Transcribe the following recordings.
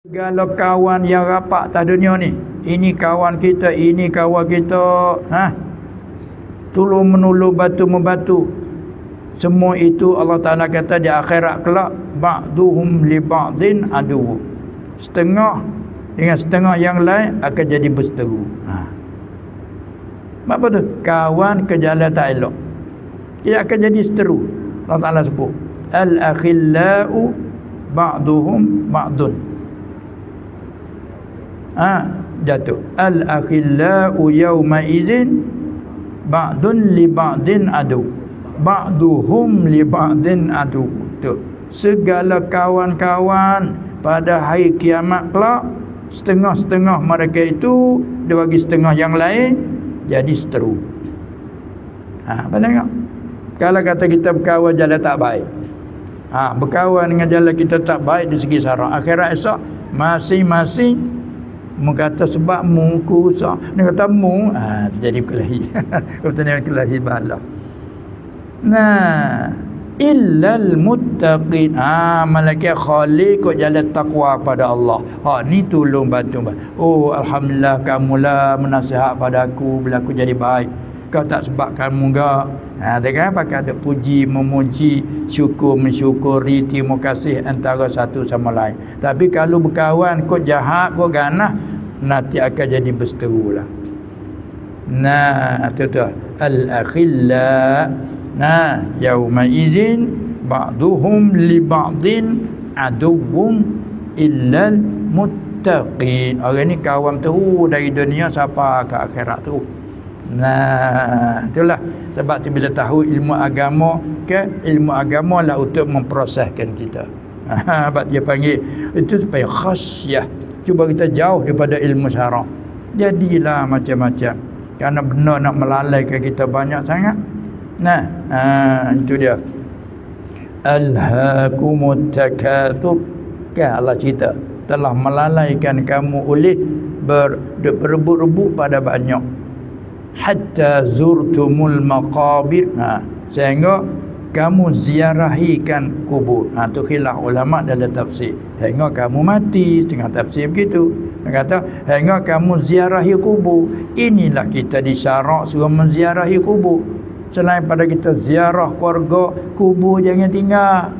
Segala kawan yang rapat atas dunia ni, ini kawan kita, ini kawan kita, tolong menolong, batu membatu. Semua itu Allah Ta'ala kata di akhirat kelak, ba'duhum li ba'din adu. Setengah dengan setengah yang lain akan jadi berseteru. Apa tu? Kawan ke jalan tak elok, ia akan jadi seteru. Allah Ta'ala sebut al-akhillau ba'duhum ba'dun. Jatuh al-akhillau yawma izin ba'dun li ba'din adu, ba'duhum li ba'din adu. Tu segala kawan-kawan pada hari kiamat kelak, setengah-setengah mereka itu dia bagi setengah yang lain jadi seteru. Apa tengok? Kalau kata kita berkawan jalan tak baik, berkawan dengan jalan kita tak baik di segi syarak, akhirat esok masing-masing mengata sebab mu kusak, dia kata mu terjadi kelahi. Katanya kelahi bala. Nah, illal muttaqin, malaikat khali kok jalan takwa pada Allah. Ni tolong bantu. Oh alhamdulillah kamulah menasihat pada aku bila aku jadi baik. Kau tak sebab kamu enggak. Dengan pakai ada puji, memuji, syukur, mensyukuri, terima kasih antara satu sama lain. Tapi kalau berkawan kok jahat, kok ganah, nanti akan jadi berseteru lah. Itu al-akhilla. Yauma izin ba'duhum li ba'din aduwwum illal muttaqin. Orang ni kawan tu dari dunia sampai ke akhirat tu. Itulah sebab tu bila tahu ilmu agama, ilmu agama lah untuk memproseskan kita. Sebab dia panggil itu supaya khasyah. Cuba kita jauh daripada ilmu syarak. Jadilah macam-macam. Kerana benar nak melalaikan kita banyak sangat. Itu dia. Alhaakumut takatsur. Allah cerita telah melalaikan kamu oleh berebut-rebut pada banyak. Hatta zurtumul maqabir, sehingga kamu ziarahikan kubur. Tu khilaf ulama dalam tafsir. Hingga kamu mati, setengah tafsir begitu. Dia kata hingga kamu ziarahi kubur. Inilah kita disyarak suruh menziarahi kubur. Selain pada kita ziarah keluarga, kubur jangan tinggal.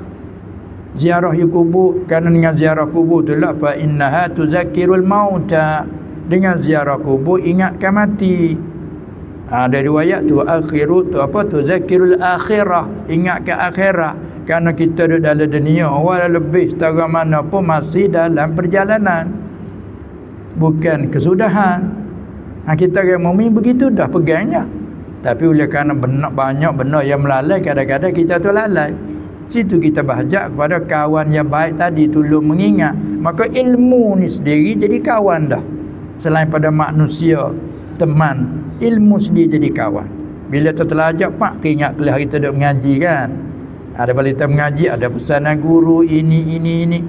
Ziarahi kubur, kerana dengan ziarah kubur itulah fa innaha tuzakkirul mauta. Dengan ziarah kubur ingatkan mati. Ada riwayat tu akhiru tu apa tu zakirul akhirah, ingatkan akhirat. Kerana kita duduk dalam dunia walau lebih setara mana pun masih dalam perjalanan, bukan kesudahan. Kita yang mukmin begitu dah pegangnya. Tapi oleh kerana banyak benar yang melalai, kadang-kadang kita tu lalai. Situ kita bahajak kepada kawan yang baik tadi, tolong mengingat. Maka ilmu ni sendiri jadi kawan dah. Selain pada manusia teman, ilmu sendiri jadi kawan. Bila tu terlajak pak, ingat kelah kita duduk mengaji kan. Ada balik kita mengaji, ada pesanan guru ini.